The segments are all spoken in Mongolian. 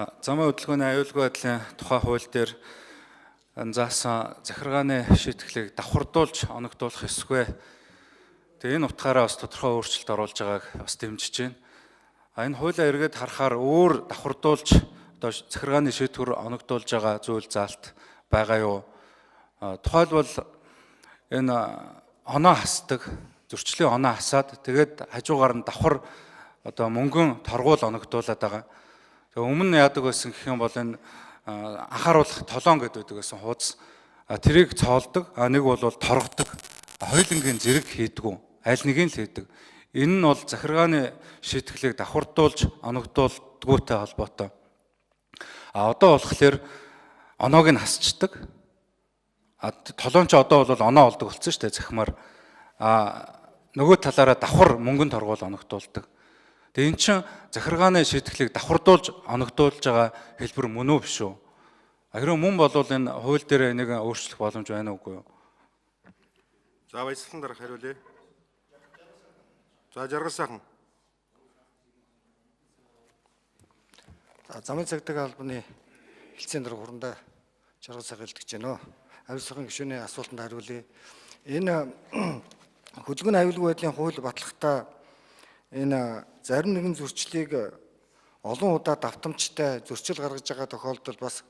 Замын хөдөлгөөний аюулгүй байдлын тухай хууль дээр заасан захиргааны шийтгэлийг давхардуулж оногдуулах ёсгүй. Тэгээ энэ утгаараа бас тодорхой өөрчлөлт оруулж байгааг бас дэмжиж байна. Энэ хуулиа эргээд харахаар өөр давхардуулж одоо захиргааны шийтгэр оногдуулж байгаа зүйл заалт байгаа юу? Тухайлбал энэ оноо хасдаг, зөрчлийн оноо хасаад тэгээд хажуугаар нь давхар одоо мөнгөн торгуул оногдуулаад байгаа. Тэгээ өмнө нь яадаг байсан гэх юм бол энэ анхааруулах толон гэдэг байсан хуудас тэрийг цоолдог, нэг бол торгодог, хоёулангийн зэрэг хийдгүү, аль нэгийг л хийдэг. Энэ нь бол захиргааны шийтгэлийг давхардуулж оногдуулдгүйтэй холбоотой. Одоо болохоор оноог нь хасчдаг. Толон ч одоо бол оноо олдог болсон шүү дээ захимаар. Нөгөө талаараа давхар мөнгөнд торгуул оногдуулдаг. Тэгээ эн чинь захиргааны шийтгэлийг давхардуулж оногдуулж байгаа хэлбэр мөн үү биш үү? Хэрвээ мөн бол энэ хууль дээр энийг өөрчлөх боломж байна уугүй юу? За баярлалан дараах хариулъя. За Жаргал сайхан. Замын цагдаагийн албаны хэлцээний дарга хурандаа Жаргал сайхан хэлдэж байна. Аюулсахын гишүүний асуултанд хариулъя. Энэ хөдөлгөөний аюулгүй байдлын хууль батлахдаа энэ зарим нэгэн зөрчлийг олон удаа давтамжтай зөрчил гаргаж байгаа тохиолдолд бас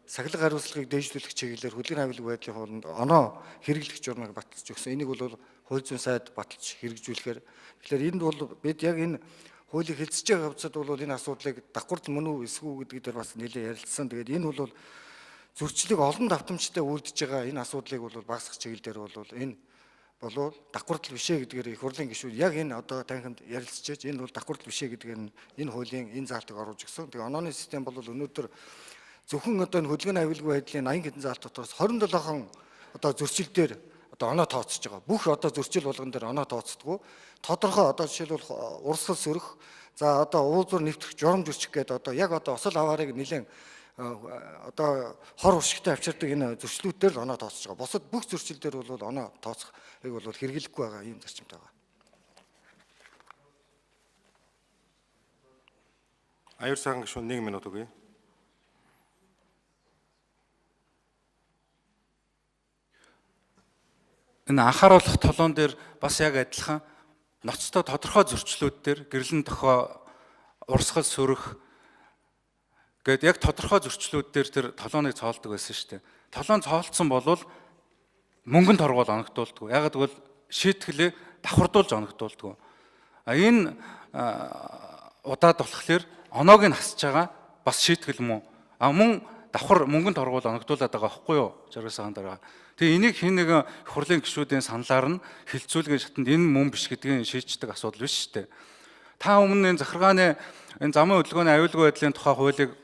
сахилга хариуцлагыг дээшлүүлэх чиглэлээр хөдөлгөөний аюулгүй байдлын хуулинд оноо хэрэглэх журмыг баталж өгсөн. Энийг бол хууль зүйн сайд баталж хэрэгжүүлэхээр тэгэхээр энд бол бид яг энэ хуулийг хэлцэж байгаа хавцад бол энэ асуудлыг давхарт мөн үү эсгүй гэдэг дээр бас нэлээд ярилцсан. Тэгээд энэ бол зөрчлийг олон давтамжтай үйлдэж байгаа энэ асуудлыг бол багасгах чиглэлээр бол энэ болов давхардл бишээ гэдгээр их хурлын гишүүд яг энэ одоо танхимд ярилцж энэ бол давхардл бишээ гэдгээр энэ хуулийн энэ заалтыг оруулж өгсөн. Тэгээ онооны систем бол өнөөдөр зөвхөн одоо энэ хөдөлгөөний аюулгүй байдлын 80 хэдэн заалт дотроос 27хан одоо зөрчил дээр одоо оноо тооцож байгаа. Бүх одоо зөрчил болгон дээр оноо тооцдгоо. Тодорхой одоо жишээлбэл урсгал сөрөх, за одоо уулзуур нэвтрэх, журамж үрчих гэдэг одоо яг одоо осол аваарыг нэлээд одоо хор уршигтай авчирдаг энэ зөрчлүүдээр л оноо тооцож байгаа. Бусад бүх зөрчил дээр бол оноо тооцохыг бол хэрэглэхгүй байгаа ийм зарчимтай байгаа. Аюул сайхан гишүүн 1 минут өгье. Энэ анхааруулах толон дээр бас яг адилхан ноцтой тодорхой зөрчлүүд дээр гэрлэн тохио урсгал сөрөх гээд яг тодорхой зөрчлүүд дээр тэр толооныг цоолдог байсан шүү дээ. Толоон цоолцсон болвол мөнгөнд торгуул оногдуулдаг. Яг гэвэл шийтгэлээ давхардуулж оногдуулдаг. Энэ удаад болохоор оноог нь хасж байгаа бас шийтгэл мөн. Мөн давхар мөнгөнд торгуул оногдуулаад байгаа байхгүй юу? Жаргал сайхан дараа. Тэгээ энийг хин нэгэн хурлын гишүүдийн саналаар нь хилцүүлгийн шатанд энэ мөн биш гэдгийг шийддэг асуудал биш шүү дээ. Та өмнө энэ захиргааны энэ замын хөдөлгөөний аюулгүй байдлын тухай хуулийг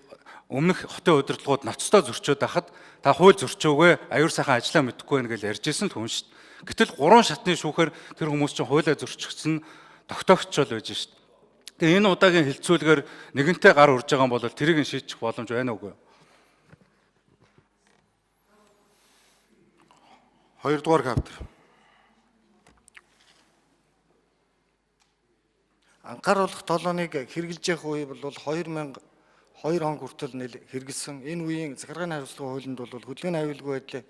өмнөх хотын удирдлагууд ноцтой зөрчөөд байхад та хууль зөрчөөгөө аюур сайхан ажиллаа мэдэхгүй байх гэж ярьж ирсэн л хүн шүү дээ. Гэтэл 3 шатны шүүхээр тэр хүмүүс чинь хуулиа зөрчихсөн тогтоогчол байж шүү дээ. Тэгээ энэ удаагийн хилцүүлгээр нэгэнтээ гар урж байгаа юм бол тэрийг нь шийдчих боломж байна уугүй юу? 2 дугаар хавтар. Анхааруулах толоныг хэрэгжилж явах үе бол 2002 он хүртэл хэрэгжилсэн. Энэ үеийн захиргааны хариуцлагын хуулинд бол хөдөлгөөний аюулгүй байдлыг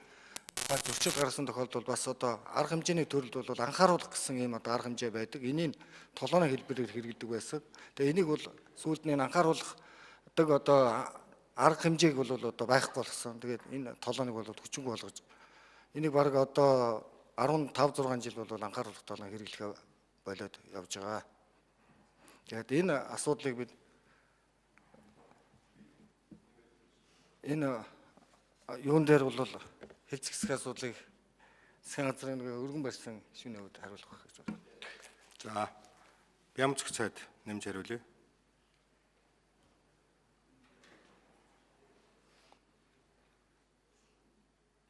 зөрчил гаргасан тохиолдолд бас одоо арга хэмжээний төрөлд бол анхааруулах гэсэн ийм одоо арга хэмжээ байдаг. Энийг толооны хэлбэрээр хэрэглэдэг байсан. Тэгээ энийг бол сүүлд нь анхааруулах одоо арга хэмжээг бол одоо байхгүй болгосон. Тэгээд энэ толооныг бол хүчингүй болгож энийг баг одоо 15-6 жил бол анхааруулах толон хэрэглэх болоод явж байгаа. Тэгээд энэ асуудлыг бид энэ юун дээр бол хэлцэх асуудлыг засгийн газрын өргөн барьсан гишүүний хувьд хариулах гэж байна. За Бямцэг цайд нэмж хариулъя.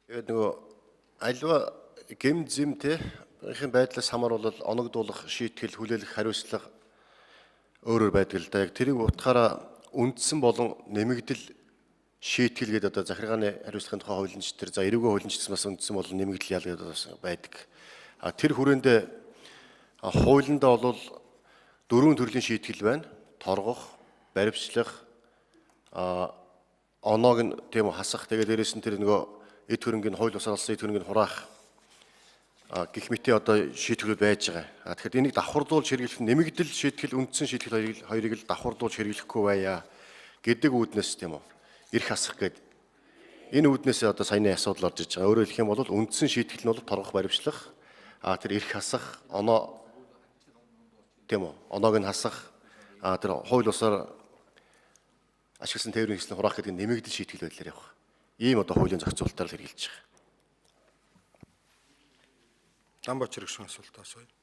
Тэгээд нөгөө альва гэм зэмтэй ихэнх байдлаас хамааруулал оногдуулах шийтгэл хүлээлгэх хариуцлага өөрөөр байдаг л да. Яг тэрийг утгаараа үндсэн болон нэмэгдэл шийтгэл гэдэг одоо захиргааны хариуцлагын тухай хуулийн дээр за эрүүгийн хуулийн ч бас үндсэн болон нэмэгдэл ял гэдэг байдаг. Тэр хүрээндээ хуулиндаа бол 4 төрлийн шийтгэл байна. Торгох, баривчлах, оноог нь тийм үү хасах. Тэгээд дээрэс нь тэр нөгөө эд хөрөнгөний хууль бусаар олсон эд хөрөнгөний хураах гэх мэт одоо шийтгэлүүд байж байгаа. Тэгэхээр энийг давхарлуулж хэрэглэх нэмэгдэл шийтгэл үндсэн шийтгэл хоёрыг л давхарлуулж хэрэглэхгүй байя гэдэг үүднээс тийм үү эрх хасах гэдэг энэ үүднээс одоо саяны асуудал орж иж байгаа. Өөрөөр хэлэх юм бол үндсэн шийтгэл нь бол торгох баримтлах тэр эрх хасах оноо тийм үү оноог нь хасах тэр хууль бусаар ашигласан тээврийн хэслийн хураах гэдэг нэмэгдэл шийтгэл байдлаар явах. Ийм одоо хуулийн зохицуулалтаар л хэрэгжилж байгаа. Дамбач хэрэгшин асуулт асууя.